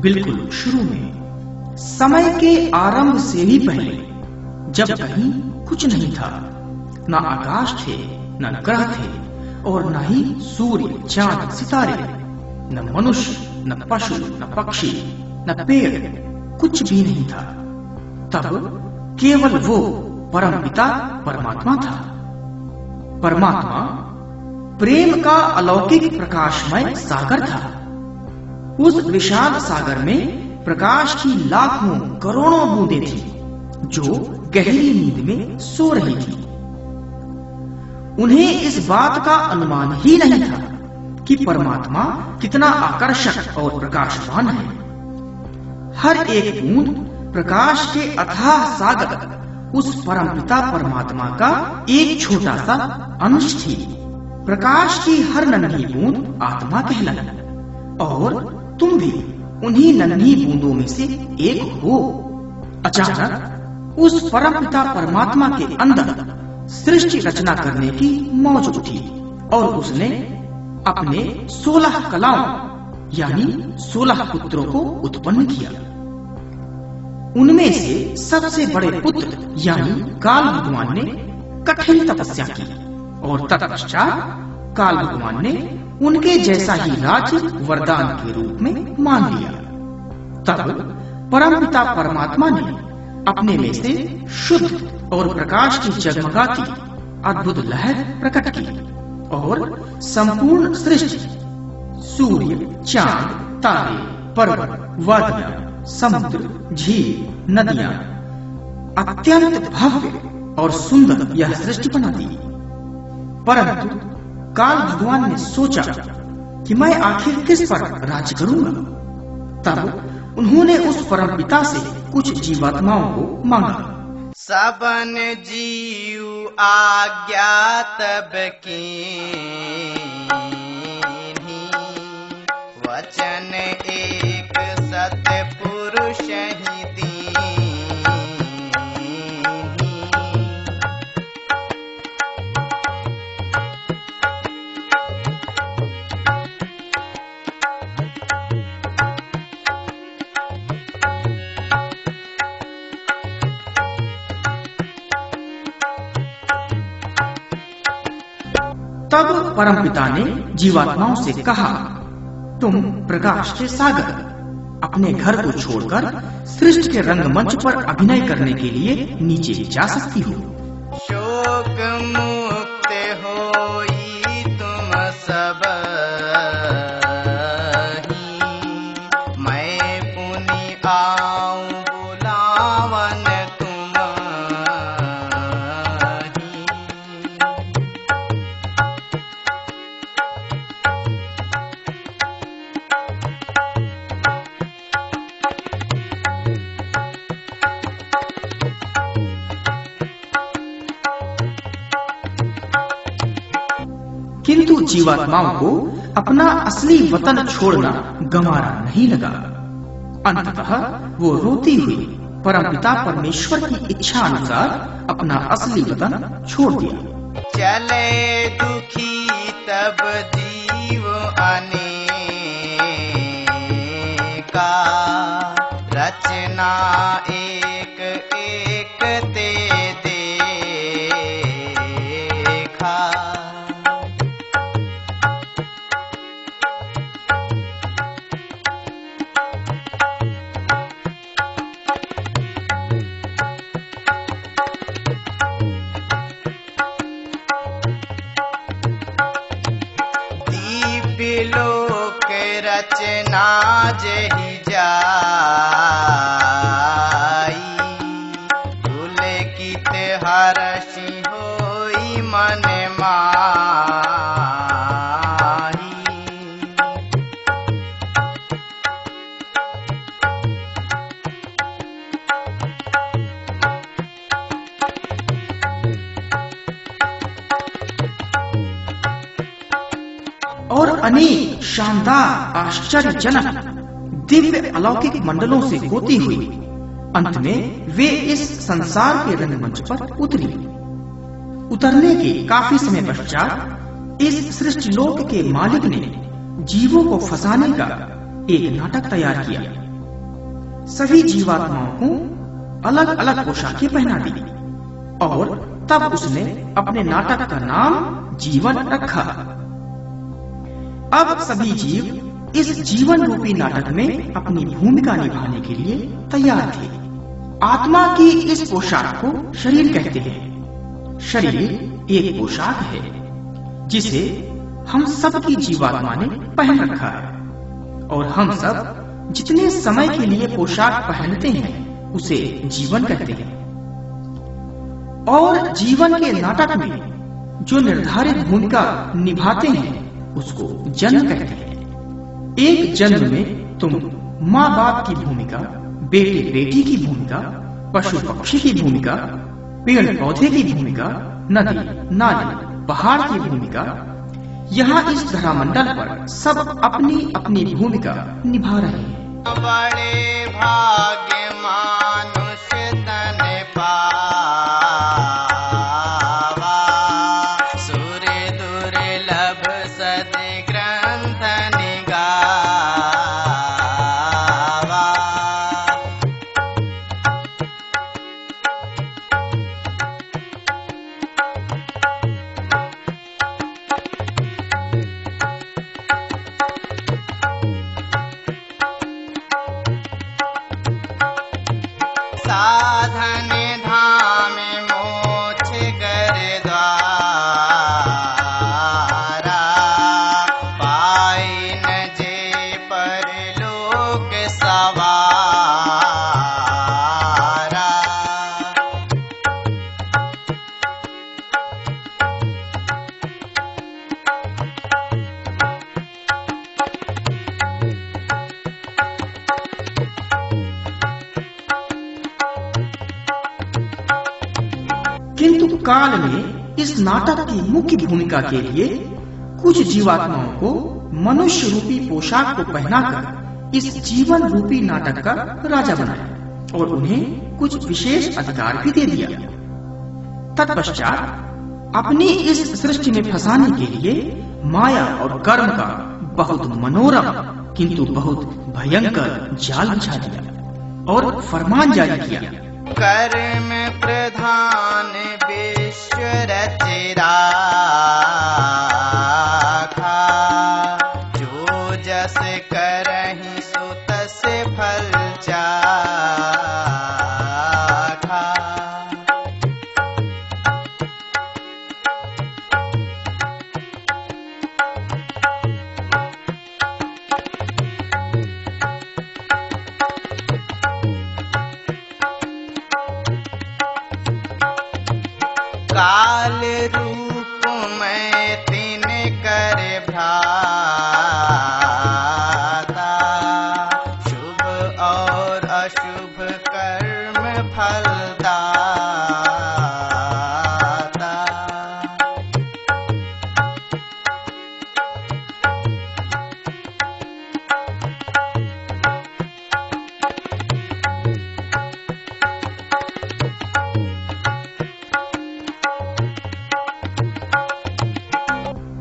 बिल्कुल शुरू में, समय के आरंभ से भी पहले, जब कहीं कुछ नहीं था, न आकाश थे, न ग्रह थे, और न ही सूर्य, चांद, सितारे, न मनुष्य, न पशु, न पक्षी, न पेड़, कुछ भी नहीं था। तब केवल वो परमपिता परमात्मा था। परमात्मा प्रेम का अलौकिक प्रकाशमय सागर था। उस विशाल सागर में प्रकाश की लाखों करोड़ों बूंदें थी जो गहरी नींद में सो रही थी। उन्हें इस बात का अनुमान ही नहीं था कि परमात्मा कितना आकर्षक और प्रकाशवान है। हर एक बूंद प्रकाश के अथाह सागर उस परमपिता परमात्मा का एक छोटा सा अंश थी। प्रकाश की हर नन्ही बूंद आत्मा कहलाई, और तुम भी उन्हीं नन्ही बूंदों में से एक हो। अचानक उस परमपिता परमात्मा के अंदर सृष्टि रचना करने की मौज उठी, और उसने अपने 16 कलाओं यानी 16 पुत्रों को उत्पन्न किया। उनमें से सबसे बड़े पुत्र यानी काल भगवान ने कठिन तपस्या की, और तत्पश्चात काल भगवान ने उनके जैसा ही राज्य वरदान के रूप में मान लिया। तब परमपिता परमात्मा ने अपने में से शुद्ध और प्रकाश की जगमगाती अद्भुत लहर प्रकट की, और संपूर्ण सृष्टि, सूर्य, चांद, तारे, पर्वत, वादियां, समुद्र, झील, नदियां, अत्यंत भव्य और सुंदर यह सृष्टि बना दी। परंतु काल भगवान ने सोचा कि मैं आखिर किस पर राज्य करूंगा। तब उन्होंने उस परमपिता से कुछ जीवात्माओं को मांगा। सबन जीव आज्ञा तब कीन्ही, वचन एक सत्य पुरुष ही दीन्ही। तब परमपिता ने जीवात्माओं से कहा, तुम प्रकाश के सागर अपने घर को छोड़कर सृष्टि के रंगमंच पर अभिनय करने के लिए नीचे जा सकती हो। शोक मुक्त होई तुम सब ही, मैं पुनि आऊं बुलावन तुम ही। किंतु जीवात्माओं को अपना असली वतन छोड़ना गंवारा नहीं लगा। अंततः वो रोती हुई परमपिता परमेश्वर की इच्छा अनुसार अपना असली वतन छोड़ दिया। चले दुखी तब जीव अनेका, रचना एक एक ते देखा। लोक रचना जही जाई, पुलकित हर्षि होई मन माही। और अनेक शानदार आश्चर्यजनक दिव्य अलौकिक मंडलों से होती हुई अंत में वे इस संसार के रंगमंच पर उतरी। उतरने के काफी समय पश्चात इस सृष्टिलोक के मालिक ने जीवों को फंसाने का एक नाटक तैयार किया सभी जीवात्माओं को अलग अलग पोशाकें पहना दी और तब उसने अपने नाटक का नाम जीवन रखा। अब सभी जीव इस जीवन रूपी नाटक में अपनी भूमिका निभाने के लिए तैयार थे। आत्मा की इस पोशाक को शरीर कहते हैं। शरीर एक पोशाक है जिसे हम सब की जीवात्मा ने पहन रखा है और हम सब जितने समय के लिए पोशाक पहनते हैं उसे जीवन कहते हैं। और जीवन के नाटक में जो निर्धारित भूमिका निभाते हैं उसको जन्म कहते हैं। एक जन्म में तुम माँ बाप की भूमिका, बेटे बेटी की भूमिका, पशु पक्षी की भूमिका, पेड़ पौधे की भूमिका, नदी नाली पहाड़ की भूमिका, यहाँ इस धरामंडल पर सब अपनी अपनी भूमिका निभा रहे हैं। बड़े भाग्य मानुष तन पावा, सुर दुर्लभ सद्ग्रंथ निगावा। साधन धाम मोक्ष कर द्वारा, पाई न जे परलोक सवारा। किंतु काल में इस नाटक की मुख्य भूमिका के लिए कुछ जीवात्माओं को मनुष्य रूपी पोशाक को पहनाकर इस जीवन रूपी नाटक का राजा बनाया और उन्हें कुछ विशेष अधिकार भी दे दिया। तत्पश्चात अपनी इस सृष्टि में फंसाने के लिए माया और कर्म का बहुत मनोरम किंतु बहुत भयंकर जाल बिछा दिया और फरमान जारी किया। कर्म प्रधान विश्व रचि राखा, जो जस करहि सो तस फल चाखा। काल रूप में तिन कर भ्राता, शुभ और अशुभ कर्म फलदाता।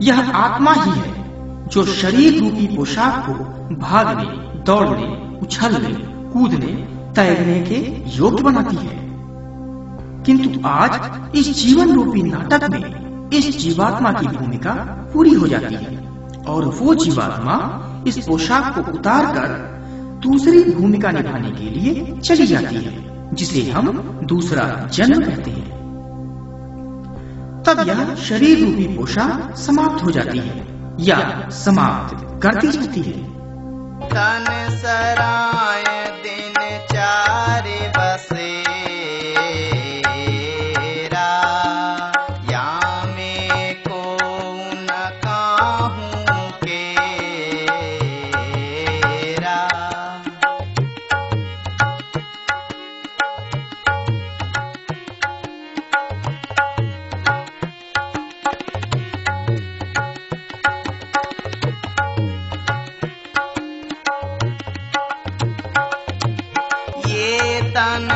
यह आत्मा ही है जो शरीर रूपी पोशाक को भागने, दौड़ने, उछलने, कूदने, तैरने के योग्य बनाती है। किंतु आज इस जीवन रूपी नाटक में इस जीवात्मा की भूमिका पूरी हो जाती है और वो जीवात्मा इस पोशाक को उतार कर दूसरी भूमिका निभाने के लिए चली जाती है, जिसे हम दूसरा जन्म कहते हैं। तब यह शरीर रूपी पोशाक समाप्त हो जाती है या समाप्त करती जाती है। तन सराय दिन चार बसेरा, या में को न काहू केरा। तन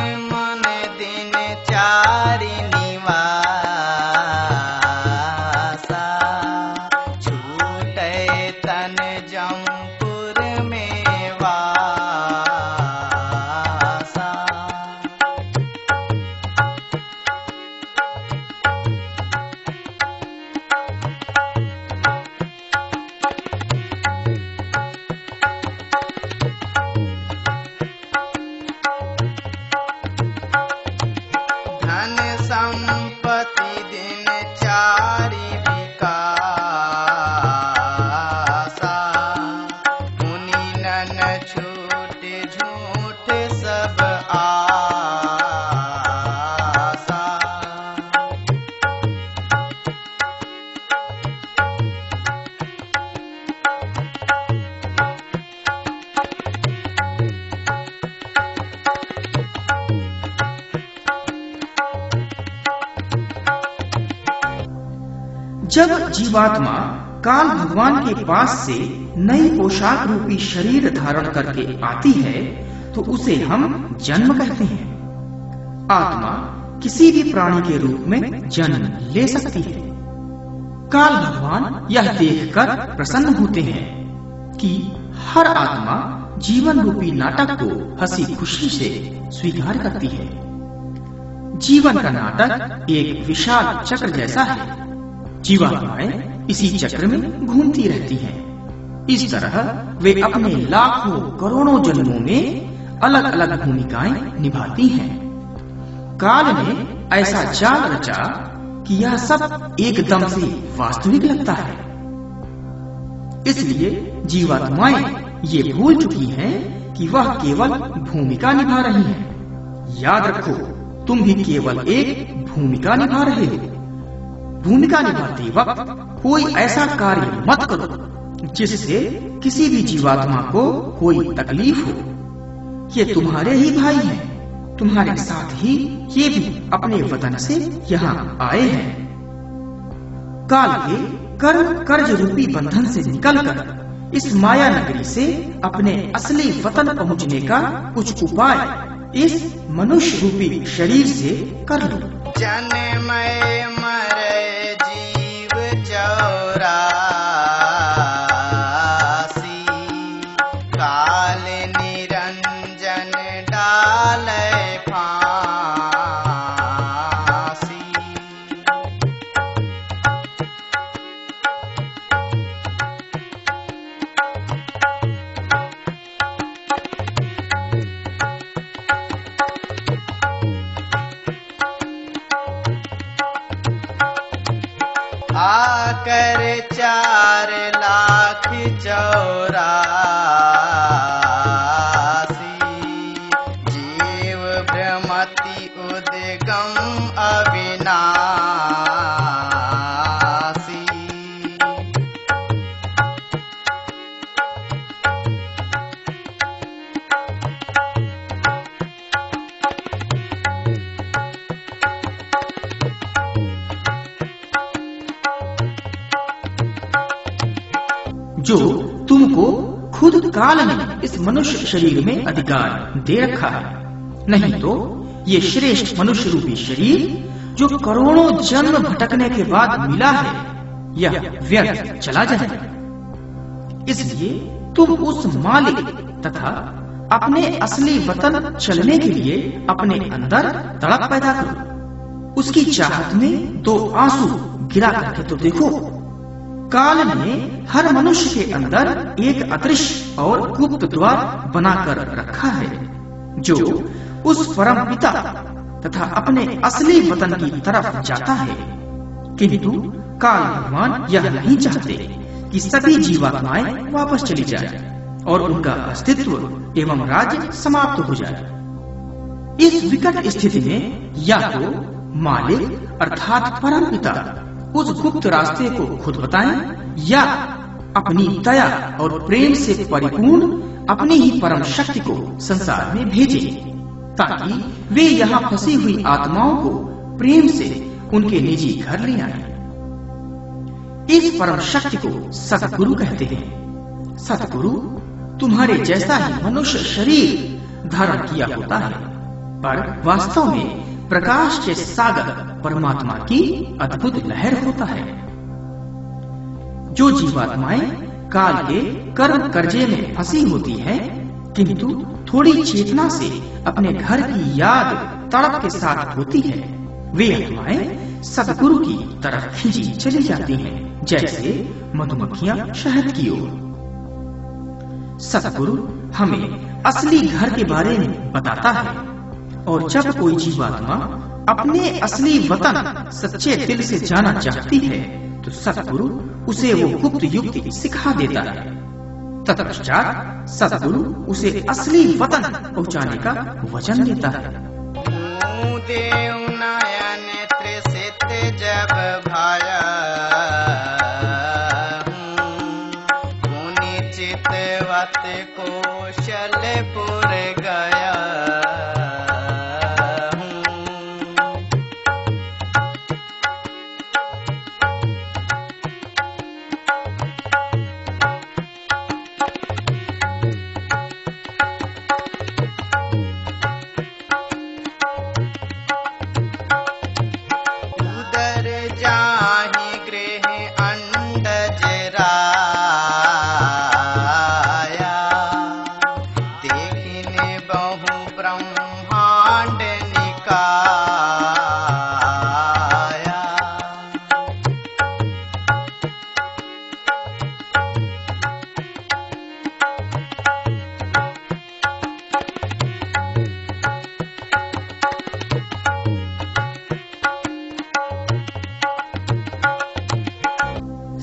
जब जीवात्मा काल भगवान के पास से नई पोशाक रूपी शरीर धारण करके आती है तो उसे हम जन्म कहते हैं। आत्मा किसी भी प्राणी के रूप में जन्म ले सकती है। काल भगवान यह देखकर प्रसन्न होते हैं कि हर आत्मा जीवन रूपी नाटक को हंसी खुशी से स्वीकार करती है। जीवन का नाटक एक विशाल चक्र जैसा है। जीवात्माएं इसी चक्र में घूमती रहती हैं। इस तरह वे अपने लाखों करोड़ों जन्मों में अलग अलग भूमिकाएं निभाती हैं। काल ने ऐसा जाल रचा कि यह सब एकदम से वास्तविक लगता है। इसलिए जीवात्माएं ये भूल चुकी हैं कि वह केवल भूमिका निभा रही हैं। याद रखो, तुम भी केवल एक भूमिका निभा रहे हो। भूमिका निभाते वक्त कोई ऐसा कार्य मत करो जिससे किसी भी जीवात्मा को कोई तकलीफ हो। ये तुम्हारे ही भाई हैं, तुम्हारे साथ ही ये भी अपने वतन से यहाँ आए हैं। काल के कर्म कर्ज रूपी बंधन से निकलकर इस माया नगरी से अपने असली वतन पहुँचने का कुछ उपाय इस मनुष्य रूपी शरीर से कर लो। जन्मय मरे जीव चौरासी, काल निरंजन डाले फांसी। आकर 4 लाख 84, जीव भ्रमति उद्गम अविनाशी। जो तुमको खुद काल ने इस मनुष्य शरीर में अधिकार दे रखा है। नहीं तो ये श्रेष्ठ मनुष्य रूपी शरीर जो करोड़ों जन्म भटकने के बाद मिला है, यह व्यर्थ चला जाएगा। इसलिए तुम उस मालिक तथा अपने असली वतन चलने के लिए अपने अंदर तड़प पैदा करो। उसकी चाहत में 2 आंसू गिरा करके तो देखो। काल ने हर मनुष्य के अंदर एक अदृश्य और गुप्त द्वार बनाकर रखा है जो उस परम पिता तथा अपने असली वतन की तरफ जाता है। किंतु काल भगवान यह नहीं चाहते कि सभी जीवात्माएं वापस चली जाए और उनका अस्तित्व एवं राज्य समाप्त हो जाए। इस विकट स्थिति में या तो मालिक अर्थात परम पिता उस गुप्त रास्ते को खुद बताएं या अपनी दया और प्रेम से परिपूर्ण अपनी ही परम शक्ति को संसार में भेजें, ताकि वे यहाँ फंसी हुई आत्माओं को प्रेम से उनके निजी घर ले आए। इस परम शक्ति को सतगुरु कहते हैं। सतगुरु तुम्हारे जैसा ही मनुष्य शरीर धारण किया होता है, पर वास्तव में प्रकाश के सागर परमात्मा की अद्भुत लहर होता है। जो जीवात्माएं काल के कर्म कर्जे में फंसी होती हैं, किंतु थोड़ी चेतना से अपने घर की याद तड़प के साथ होती है, वे आत्माएं सदगुरु की तरफ खींची चली जाती हैं, जैसे मधुमक्खियां शहद की ओर। सतगुरु हमें असली घर के बारे में बताता है, और जब कोई जीवात्मा अपने असली वतन सच्चे दिल से जाना चाहती है तो सतगुरु उसे वो गुप्त युक्ति सिखा देता है। तत्पश्चात सतगुरु उसे असली वतन पहुंचाने का वचन देता है। देव नयन त्रिसित जब भाया, पुनि चितवत कौशलपुर गया।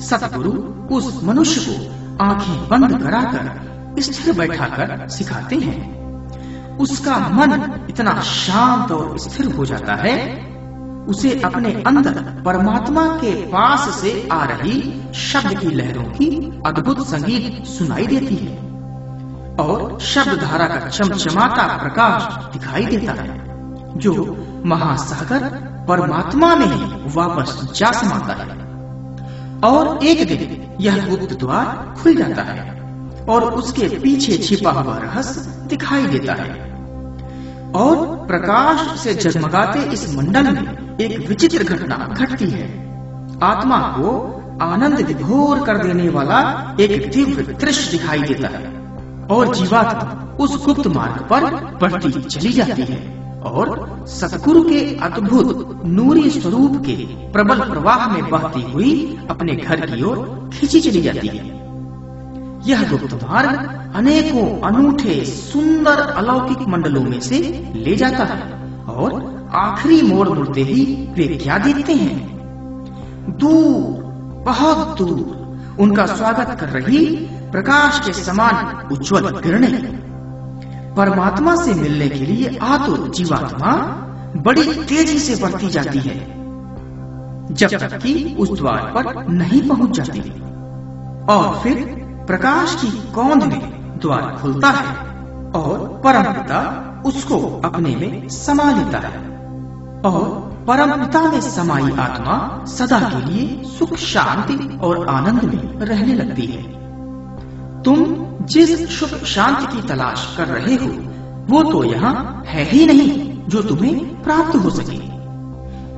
सतगुरु उस मनुष्य को आंखें बंद कराकर स्थिर बैठाकर सिखाते हैं। उसका मन इतना शांत और स्थिर हो जाता है, उसे अपने अंदर परमात्मा के पास से आ रही शब्द की लहरों की अद्भुत संगीत सुनाई देती है और शब्द धारा का चमचमाता प्रकाश दिखाई देता है, जो महासागर परमात्मा में ही वापस जा समाता है। और एक दिन यह गुप्त द्वार खुल जाता है और उसके पीछे छिपा हुआ रहस्य दिखाई देता है और प्रकाश से जगमगाते इस मंडल में एक विचित्र घटना घटती है। आत्मा को आनंद विभोर कर देने वाला एक दिव्य दृश्य दिखाई देता है और जीवात्मा उस गुप्त मार्ग पर बढ़ती चली जाती है और सतगुरु के अद्भुत नूरी स्वरूप के प्रबल प्रवाह में बहती हुई अपने घर की ओर खींची चली जाती है। यह गुप्त मार्ग अनेकों अनूठे सुंदर अलौकिक मंडलों में से ले जाता है और आखिरी मोड़ मुड़ते ही वे क्या देखते हैं? दूर, बहुत दूर उनका स्वागत कर रही प्रकाश के समान उज्ज्वल किरणें। परमात्मा से मिलने के लिए आतुर जीवात्मा बड़ी तेजी से बढ़ती जाती है, जब तक कि उस द्वार पर नहीं पहुंच जाती और फिर प्रकाश की कौंध में द्वार खुलता है और परमपिता उसको अपने में समा लेता है और परमपिता में समाई आत्मा सदा के लिए सुख शांति और आनंद में रहने लगती है। तुम जिस सुख शांति की तलाश कर रहे हो वो तो यहाँ है ही नहीं जो तुम्हें प्राप्त हो सके।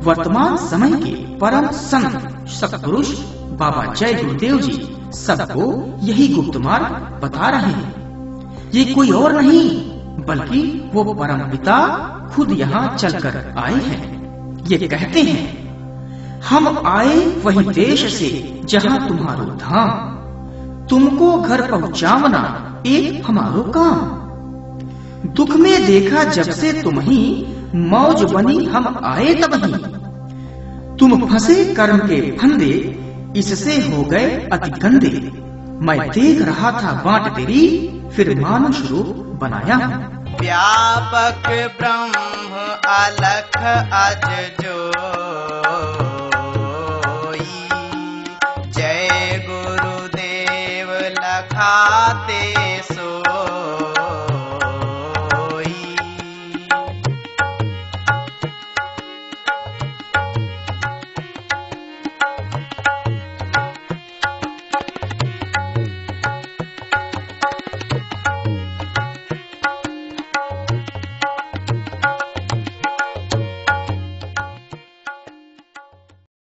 वर्तमान समय के परम संत सत्पुरुष बाबा जय गुरुदेव जी सबको यही गुप्त मार्ग बता रहे हैं। ये कोई और नहीं बल्कि वो परमपिता खुद यहाँ चलकर आए हैं। ये कहते हैं, हम आए वही देश से जहाँ तुम्हारो धाम, तुमको घर पहुँचावना एक हमारो काम। दुख में देखा जब से तुम ही, मौज बनी हम आए तब ही। तुम फंसे कर्म के फंदे, इससे हो गए अति गंदे। मैं देख रहा था बात तेरी, फिर मानुष रूप बनाया हूँ। व्यापक ब्रह्म अलख अज जो